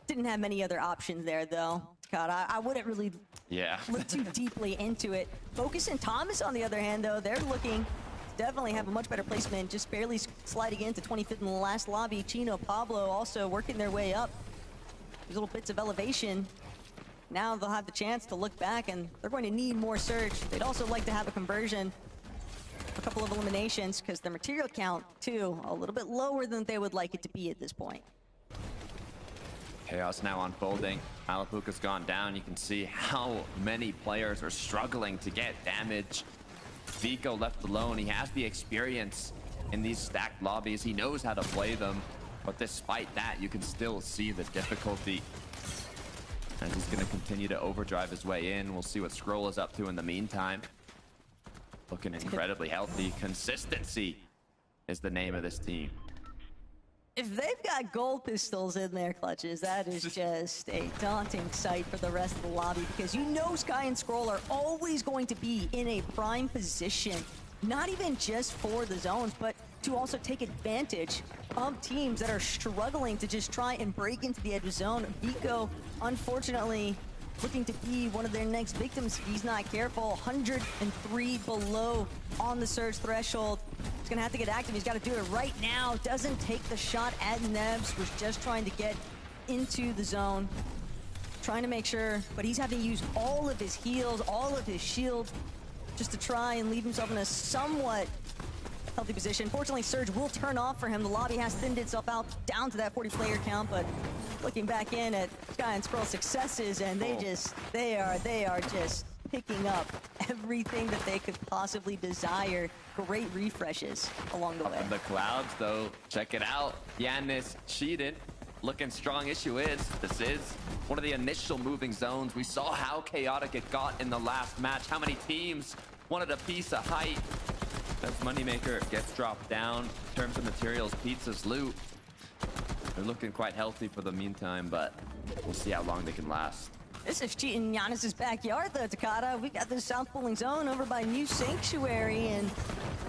didn't have many other options there, though. God, I wouldn't really look too deeply into it. Focus and Thomas, on the other hand, though, they're looking to definitely have a much better placement, just barely sliding into 25th in the last lobby. Chino, Pablo also working their way up. These little bits of elevation. Now they'll have the chance to look back, and they're going to need more search. They'd also like to have a conversion, a couple of eliminations, because their material count, too, a little bit lower than they would like it to be at this point. Chaos now unfolding. Malapuka's gone down. You can see how many players are struggling to get damage. Vico left alone. He has the experience in these stacked lobbies. He knows how to play them. But despite that, you can still see the difficulty. And he's going to continue to overdrive his way in. We'll see what Scroll is up to in the meantime. Looking incredibly healthy. Consistency is the name of this team. If they've got gold pistols in their clutches, that is just a daunting sight for the rest of the lobby, because you know Sky and Scroll are always going to be in a prime position, not even just for the zones, but to also take advantage of teams that are struggling to just try and break into the edge of zone. Vico, unfortunately, looking to be one of their next victims if he's not careful. 103 below on the surge threshold. He's gonna have to get active. He's got to do it right now. Doesn't take the shot at Nebs. Was just trying to get into the zone, trying to make sure, but he's having to use all of his heals, all of his shield, just to try and leave himself in a somewhat healthy position. Fortunately, Surge will turn off for him. The lobby has thinned itself out down to that 40 player count, but looking back in at Sky and Scroll's successes, and they are just picking up everything that they could possibly desire. Great refreshes along the way. In the clouds, though, check it out. Giannis cheated. Looking strong. Issue is, this is one of the initial moving zones. We saw how chaotic it got in the last match. How many teams wanted a piece of height. As Moneymaker gets dropped down. In terms of materials, Pizza's loot. They're looking quite healthy for the meantime, but we'll see how long they can last. This is cheating Giannis's backyard, though, Takada. We got this south pulling zone over by New Sanctuary, and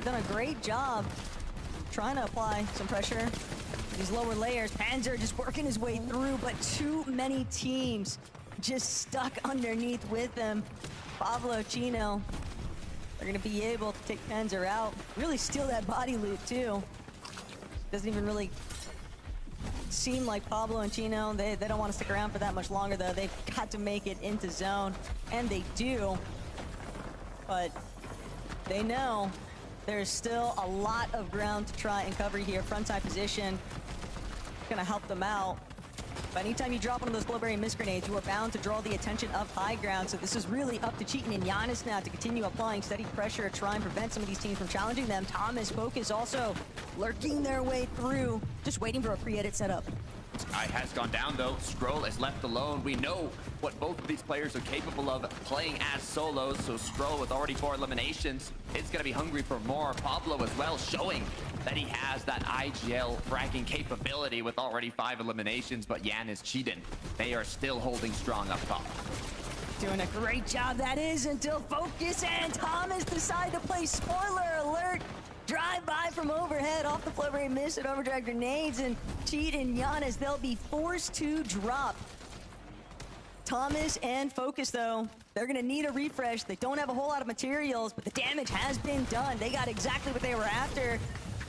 done a great job trying to apply some pressure. These lower layers, Panzer just working his way through, but too many teams just stuck underneath with him. Pablo, Chino, they're gonna be able to take Panzer out. Really steal that body loot, too. Doesn't even really seem like Pablo and Chino, they don't want to stick around for that much longer, though. They've got to make it into zone, and they do. But they know there's still a lot of ground to try and cover here. Frontside position gonna help them out. But anytime you drop one of those Glowberry Mist Grenades, you are bound to draw the attention of high ground. So this is really up to Cheatin' and Giannis now to continue applying steady pressure to try and prevent some of these teams from challenging them. Thomas, Focus also lurking their way through, just waiting for a pre-edit setup. Sky has gone down, though. Scroll is left alone. We know what both of these players are capable of playing as solos, so Scroll, with already 4 eliminations, is going to be hungry for more. Pablo as well, showing that he has that IGL fragging capability with already 5 eliminations, but Yan is cheating. They are still holding strong up top. Doing a great job, that is, until Focus and Thomas decide to play spoiler alert. Drive by from overhead off the Flurry Mist and overdrive grenades, and Cheat and Giannis, they'll be forced to drop. Thomas and Focus, though, they're gonna need a refresh. They don't have a whole lot of materials, but the damage has been done. They got exactly what they were after.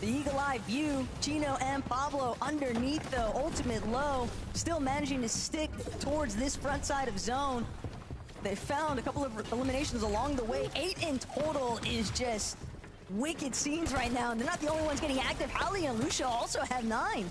The eagle-eye view, Chino and Pablo underneath, though, ultimate low, still managing to stick towards this front side of zone. They found a couple of eliminations along the way. 8 in total is just wicked scenes right now, and they're not the only ones getting active. Holly and Lucia also have 9.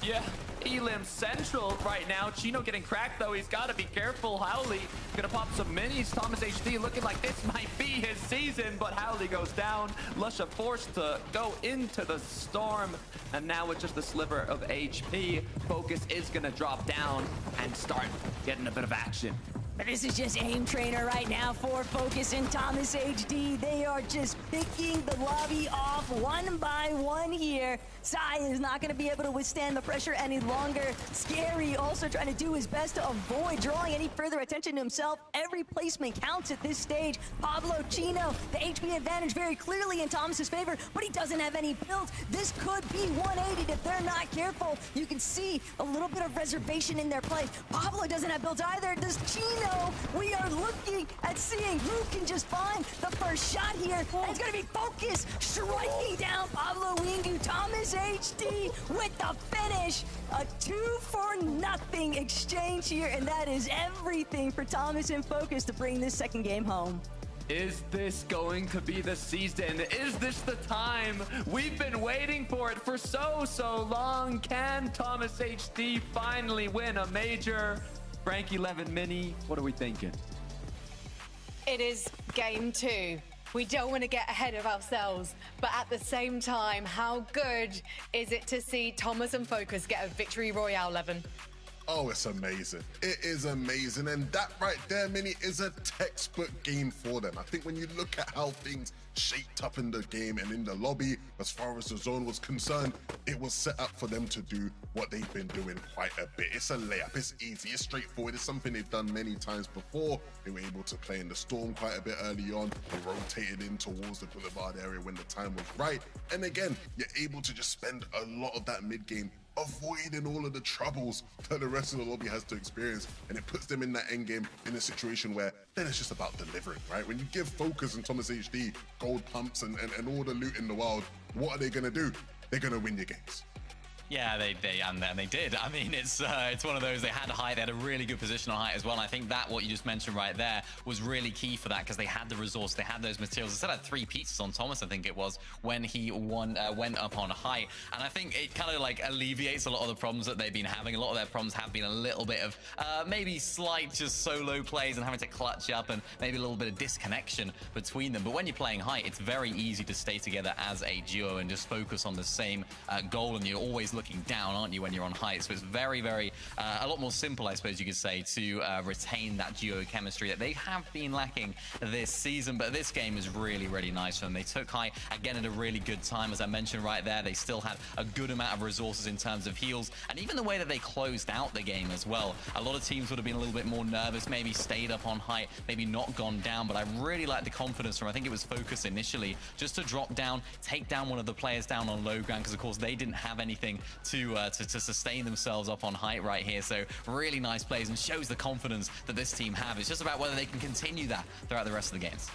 Yeah, Elim Central right now. Chino getting cracked, though. He's got to be careful. Howley gonna pop some minis. Thomas HD looking like this might be his season, but Howley goes down. Lusha forced to go into the storm, and now with just a sliver of HP, Focus is gonna drop down and start getting a bit of action. But this is just aim trainer right now for Focus and Thomas HD. They are just picking the lobby off one by one here. Sai is not going to be able to withstand the pressure any longer. Scary also trying to do his best to avoid drawing any further attention to himself. Every placement counts at this stage. Pablo Chino, the HP advantage very clearly in Thomas's favor, but he doesn't have any builds. This could be 180 if they're not careful. You can see a little bit of reservation in their play. Pablo doesn't have builds either. Does Chino? We are looking at seeing who can just find the first shot here. And it's going to be Focus striking down Pablo Wingu. Thomas HD with the finish. A 2-for-0 exchange here, and that is everything for Thomas and Focus to bring this second game home. Is this going to be the season? Is this the time? We've been waiting for it for so long. Can Thomas HD finally win a major? Frank 11 Mini, what are we thinking? It is game 2. We don't want to get ahead of ourselves, but at the same time, how good is it to see Thomas and Focus get a victory royale, Levin? Oh, it's amazing. It is amazing. And that right there, Mini, is a textbook game for them. I think when you look at how things shaped up in the game and in the lobby, as far as the zone was concerned, it was set up for them to do what they've been doing quite a bit. It's a layup, it's easy, it's straightforward. It's something they've done many times before. They were able to play in the storm quite a bit early on. They rotated in towards the boulevard area when the time was right. And again, you're able to just spend a lot of that mid game avoiding all of the troubles that the rest of the lobby has to experience, and it puts them in that end game in a situation where then it's just about delivering, right? When you give Focus and Thomas HD gold pumps and all the loot in the world, what are they going to do? They're going to win your games. Yeah, they did. I mean, it's one of those. They had height. They had a really good position on height as well. And I think that what you just mentioned right there was really key for that, because they had the resource, they had those materials. They still had 3 pizzas on Thomas, I think it was, when he went up on height. And I think it kind of like alleviates a lot of the problems that they've been having. A lot of their problems have been a little bit of maybe slight just solo plays and having to clutch up, and maybe a little bit of disconnection between them. But when you're playing height, it's very easy to stay together as a duo and just focus on the same goal, and you're always looking down, aren't you, when you're on height? So it's very, very a lot more simple, I suppose you could say, to retain that duo chemistry that they have been lacking this season. But this game is really, really nice for them. They took height again at a really good time, as I mentioned right there. They still had a good amount of resources in terms of heals, and even the way that they closed out the game as well. A lot of teams would have been a little bit more nervous, maybe stayed up on height, maybe not gone down. But I really like the confidence from, I think it was Focus initially, just to drop down, take down one of the players down on low ground, because of course they didn't have anything to sustain themselves up on height right here. So really nice plays, and shows the confidence that this team have. It's just about whether they can continue that throughout the rest of the games.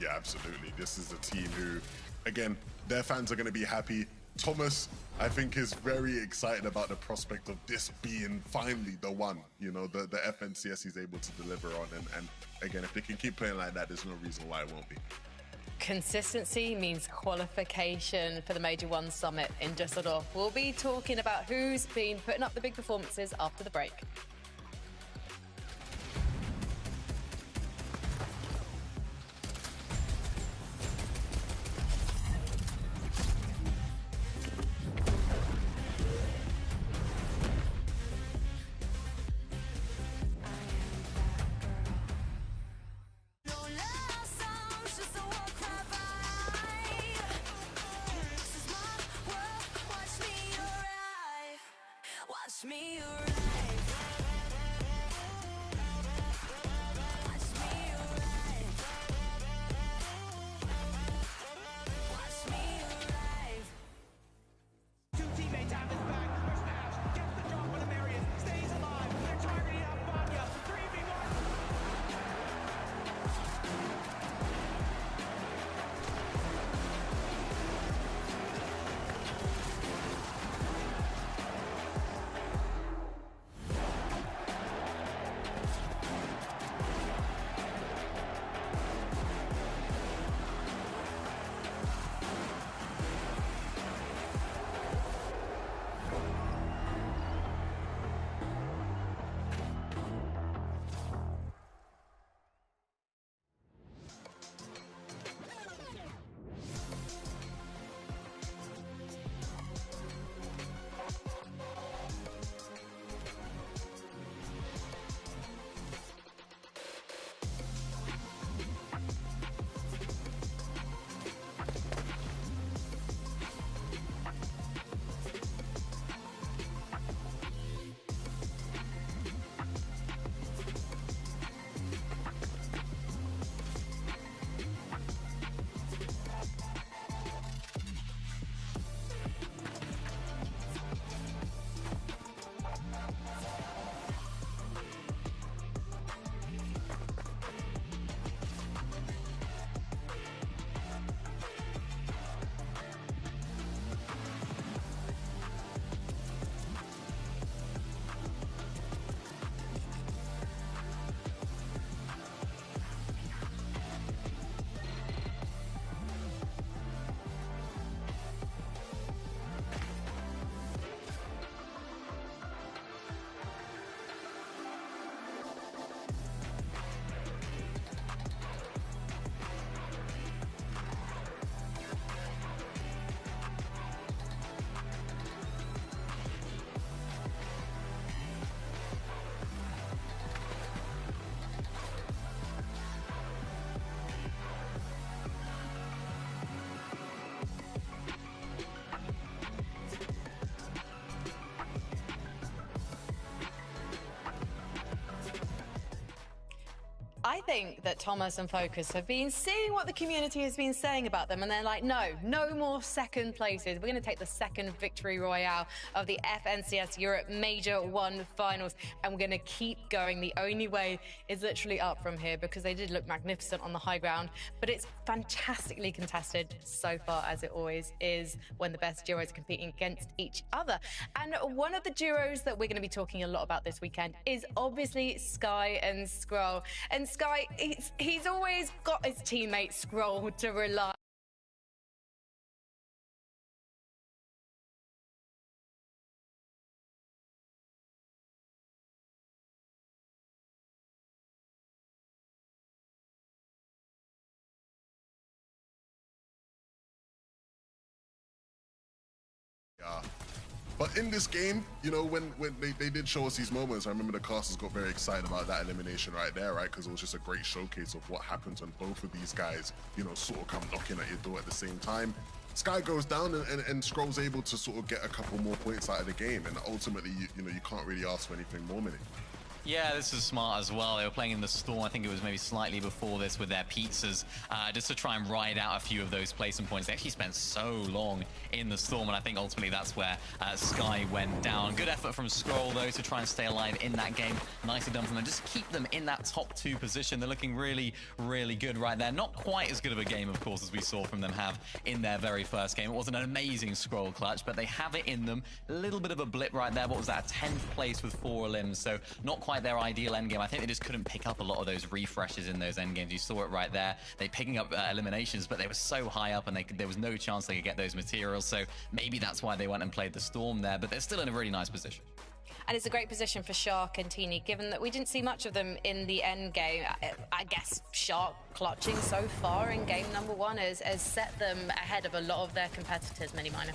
Yeah, absolutely. This is a team who, again, their fans are going to be happy. Thomas, I think, is very excited about the prospect of this being finally the one, you know, the FNCS he's able to deliver on. And again, if they can keep playing like that, there's no reason why it won't be. Consistency means qualification for the Major One Summit in Düsseldorf. We'll be talking about who's been putting up the big performances after the break. Watch me arrive. think that Thomas and Focus have been seeing what the community has been saying about them, and they're like, no more second places. We're going to take the second victory royale of the FNCS Europe Major 1 finals, and we're going to keep going. The only way is literally up from here, because they did look magnificent on the high ground, but it's fantastically contested so far, as it always is when the best duos are competing against each other. And one of the duos that we're going to be talking a lot about this weekend is obviously Sky and Scroll. And Sky, he's always got his teammate Scroll to rely. Yeah. But in this game, you know, when they did show us these moments, I remember the casters got very excited about that elimination right there, right? Because it was just a great showcase of what happens when both of these guys, you know, sort of come knocking at your door at the same time. Sky goes down and Scroll's able to sort of get a couple more points out of the game, and ultimately, you know, you can't really ask for anything more, Minnie. Yeah, this is smart as well. They were playing in the Storm, I think it was maybe slightly before this, with their pizzas, just to try and ride out a few of those placement points. They actually spent so long in the Storm, and I think ultimately that's where Sky went down. Good effort from Scroll, though, to try and stay alive in that game. Nicely done from them. Just keep them in that top 2 position. They're looking really, really good right there. Not quite as good of a game, of course, as we saw from them have in their very first game. It was an amazing Scroll clutch, but they have it in them. A little bit of a blip right there. What was that? A 10th place with 4 limbs, so not quite their ideal endgame. I think they just couldn't pick up a lot of those refreshes in those endgames. You saw it right there. They picking up eliminations, but they were so high up, and there was no chance they could get those materials. So maybe that's why they went and played the Storm there, but they're still in a really nice position. And it's a great position for Shark and Teeny, given that we didn't see much of them in the end game. I guess Shark clutching so far in game number 1 has set them ahead of a lot of their competitors, Mini Minor.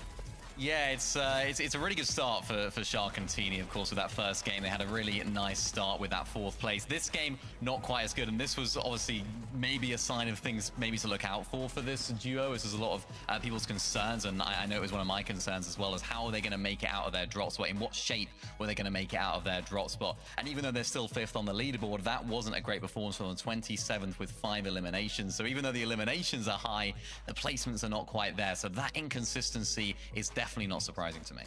Yeah, it's a really good start for Shark and Teeny, of course, with that first game. They had a really nice start with that 4th place. This game, not quite as good, and this was obviously maybe a sign of things maybe to look out for this duo. This is a lot of people's concerns, and I know it was one of my concerns as well, as how are they going to make it out of their drop spot? In what shape were they going to make it out of their drop spot? And even though they're still 5th on the leaderboard, that wasn't a great performance for them. 27th with 5 eliminations. So even though the eliminations are high, the placements are not quite there. So that inconsistency is definitely not surprising to me.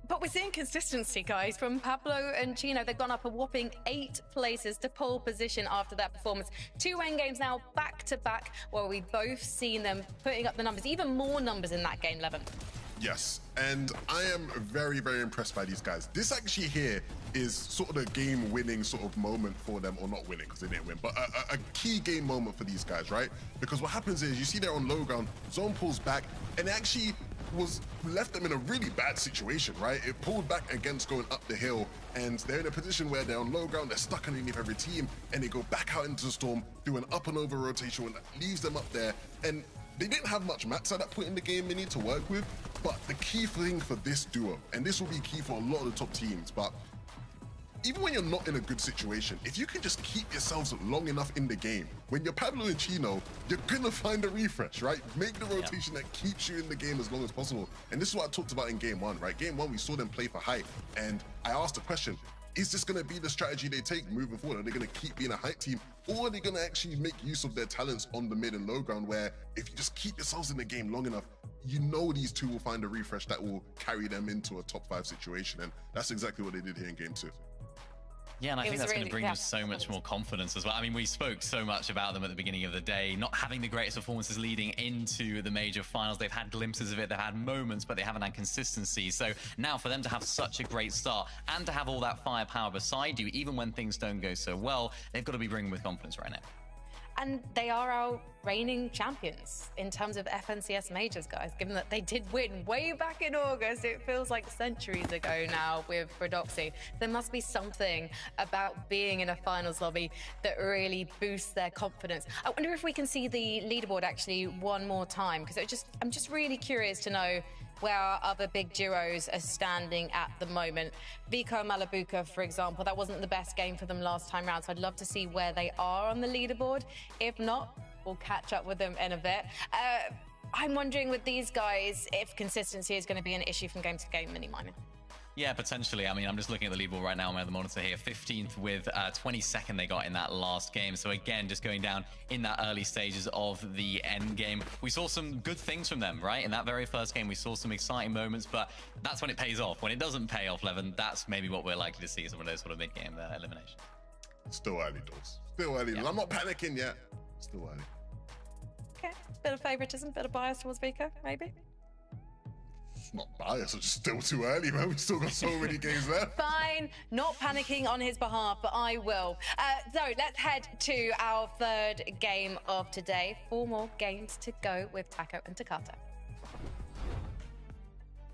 But we're seeing consistency, guys, from Pablo and Chino. They've gone up a whopping 8 places to pole position after that performance. 2 endgames now back to back, where we've both seen them putting up the numbers, even more numbers in that game, Levin. Yes, and I am very, very impressed by these guys. This actually here is sort of the game-winning sort of moment for them, or not winning because they didn't win, but a key game moment for these guys, right? Because what happens is, you see they're on low ground, Zone pulls back, and it actually left them in a really bad situation, right? It pulled back against going up the hill, and they're in a position where they're on low ground, they're stuck underneath every team, and they go back out into the Storm, do an up and over rotation, and that leaves them up there. And they didn't have much mats at that point in the game they need to work with, but the key thing for this duo, and this will be key for a lot of the top teams, but even when you're not in a good situation, if you can just keep yourselves long enough in the game, when you're Pablo and Chino, you're gonna find a refresh, right? Make the rotation that keeps you in the game as long as possible. And this is what I talked about in game 1, right? Game 1, we saw them play for height, and I asked the question, is this gonna be the strategy they take moving forward? Are they gonna keep being a height team, or are they gonna actually make use of their talents on the mid and low ground, where if you just keep yourselves in the game long enough, you know these two will find a refresh that will carry them into a top 5 situation, and that's exactly what they did here in game 2. Yeah, and I think that's really going to bring them so much more confidence as well. I mean, we spoke so much about them at the beginning of the day, not having the greatest performances leading into the major finals. They've had glimpses of it, they've had moments, but they haven't had consistency. So now for them to have such a great start and to have all that firepower beside you, even when things don't go so well, they've got to be bringing with confidence right now. And they are our reigning champions in terms of FNCS majors, guys, given that they did win way back in August. It feels like centuries ago now with Brodoxy. There must be something about being in a finals lobby that really boosts their confidence. I wonder if we can see the leaderboard actually one more time, because I'm just really curious to know where our other big duos are standing at the moment. Vico and Malabuka, for example, that wasn't the best game for them last time round, so I'd love to see where they are on the leaderboard. If not, we'll catch up with them in a bit. I'm wondering with these guys if consistency is going to be an issue from game to game, Mini Minor. Yeah, potentially. I mean, I'm just looking at the leaderboard right now on the monitor here. 15th with 22nd they got in that last game. So again, just going down in that early stages of the end game. We saw some good things from them, right? In that very first game, we saw some exciting moments, but that's when it pays off. When it doesn't pay off, Levin, that's maybe what we're likely to see, some of those sort of mid-game eliminations. Still early, doors. Still early. Yeah. I'm not panicking yet. Still early. Okay. Bit of favoritism, bit of bias towards Vico, maybe? It's not biased, it's just still too early, man. We've still got so many games left. Fine, not panicking on his behalf, but I will. So let's head to our third game of today. 4 more games to go with Taco and Takata.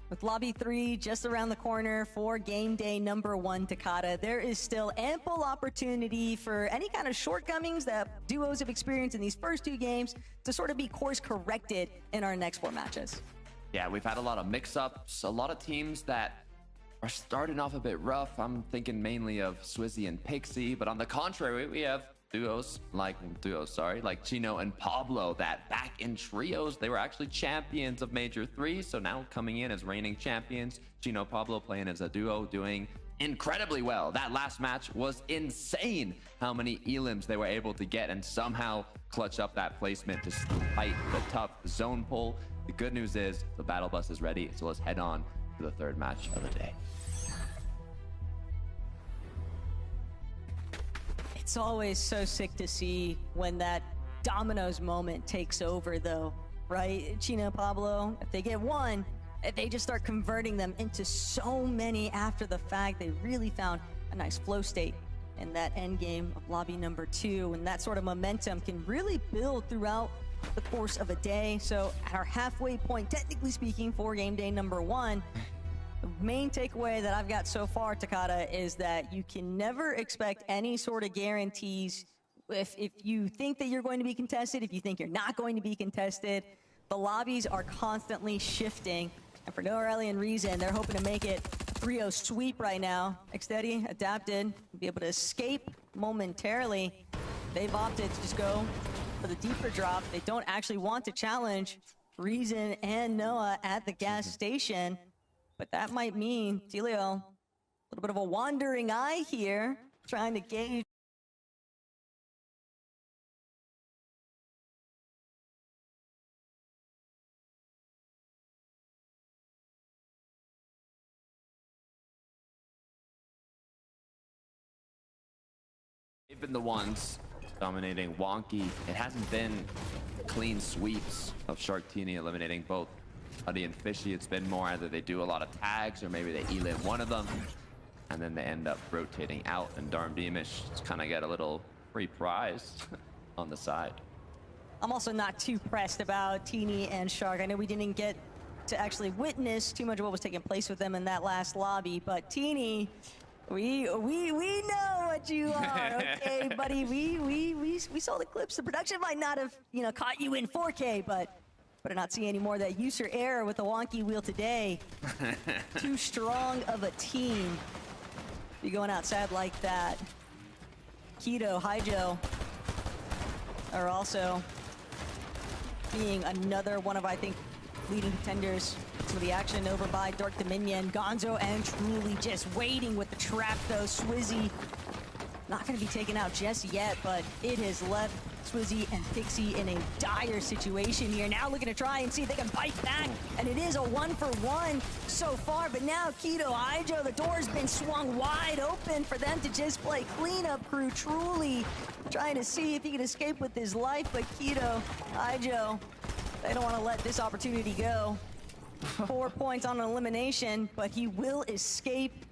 With Lobby 3 just around the corner for game day number 1, Takata, there is still ample opportunity for any kind of shortcomings that duos have experienced in these first 2 games to sort of be course corrected in our next 4 matches. Yeah, we've had a lot of mix-ups, a lot of teams that are starting off a bit rough. I'm thinking mainly of Swizzy and Pixie, but on the contrary, we have duos like Chino and Pablo that back in trios, they were actually champions of Major 3, so now coming in as reigning champions. Chino, Pablo playing as a duo, doing incredibly well. That last match was insane how many elims they were able to get and somehow clutch up that placement despite the tough zone pull. The good news is the battle bus is ready, so let's head on to the third match of the day. It's always so sick to see when that dominoes moment takes over, though, right? Chino, Pablo, if they get one, if they just start converting them into so many after the fact, they really found a nice flow state in that end game of lobby number 2, and that sort of momentum can really build throughout the course of a day. So at our halfway point, technically speaking, for game day number 1, the main takeaway that I've got so far, Takata, is that you can never expect any sort of guarantees. If you think that you're going to be contested, if you think you're not going to be contested, the lobbies are constantly shifting. And for no alien reason, they're hoping to make it 3-0 sweep right now. Xtedi adapted, be able to escape momentarily. They've opted to just go for the deeper drop. They don't actually want to challenge Reason and Noah at the gas station. But that might mean Delio, a little bit of a wandering eye here, trying to gauge. They've been the ones dominating Wonky. It hasn't been clean sweeps of Sharktini eliminating both Uddy and Fishy. It's been more either they do a lot of tags or maybe they elim one of them and then they end up rotating out, and Darm Beamish just kind of get a little free prize on the side. I'm also not too pressed about Teeny and Shark. I know we didn't get to actually witness too much of what was taking place with them in that last lobby, but Teeny, we know what you are, okay, buddy? We saw the clips. The production might not have, caught you in 4K, but not see any more of that user error with the wonky wheel today. Too strong of a team. Be going outside like that. Keto, Hyjo are also being another one of, I think, leading contenders to the action over by Dark Dominion. Gonzo and Truly just waiting with the trap, though. Swizzy not going to be taken out just yet, but it has left Swizzy and Pixie in a dire situation here. Now looking to try and see if they can bite back, and it is a 1-for-1 so far, but now Keto, Hyjo, the door's been swung wide open for them to just play cleanup crew. Truly trying to see if he can escape with his life, but Keto, Hyjo, they don't want to let this opportunity go. 4 points on an elimination, but he will escape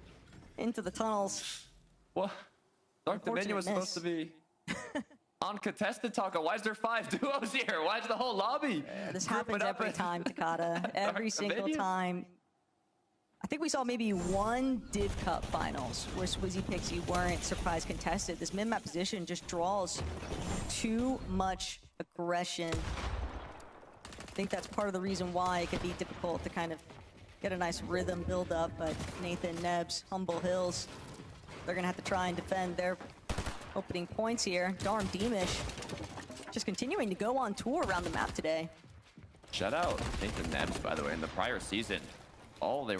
into the tunnels. What? Dark Dominion was supposed to be uncontested, Taco. Why is there 5 duos here? Why is the whole lobby? This happens every time, Takata. Every single time. I think we saw maybe 1 Div Cup finals where Swizzy Pixie weren't surprise contested. This mid-map position just draws too much aggression. I think that's part of the reason why it could be difficult to kind of get a nice rhythm build up, but Nathan, Nebs, Humble Hills, they're gonna have to try and defend their opening points here. Darm Beamish just continuing to go on tour around the map today. Shout out Nathan Nebs, by the way. In the prior season, all they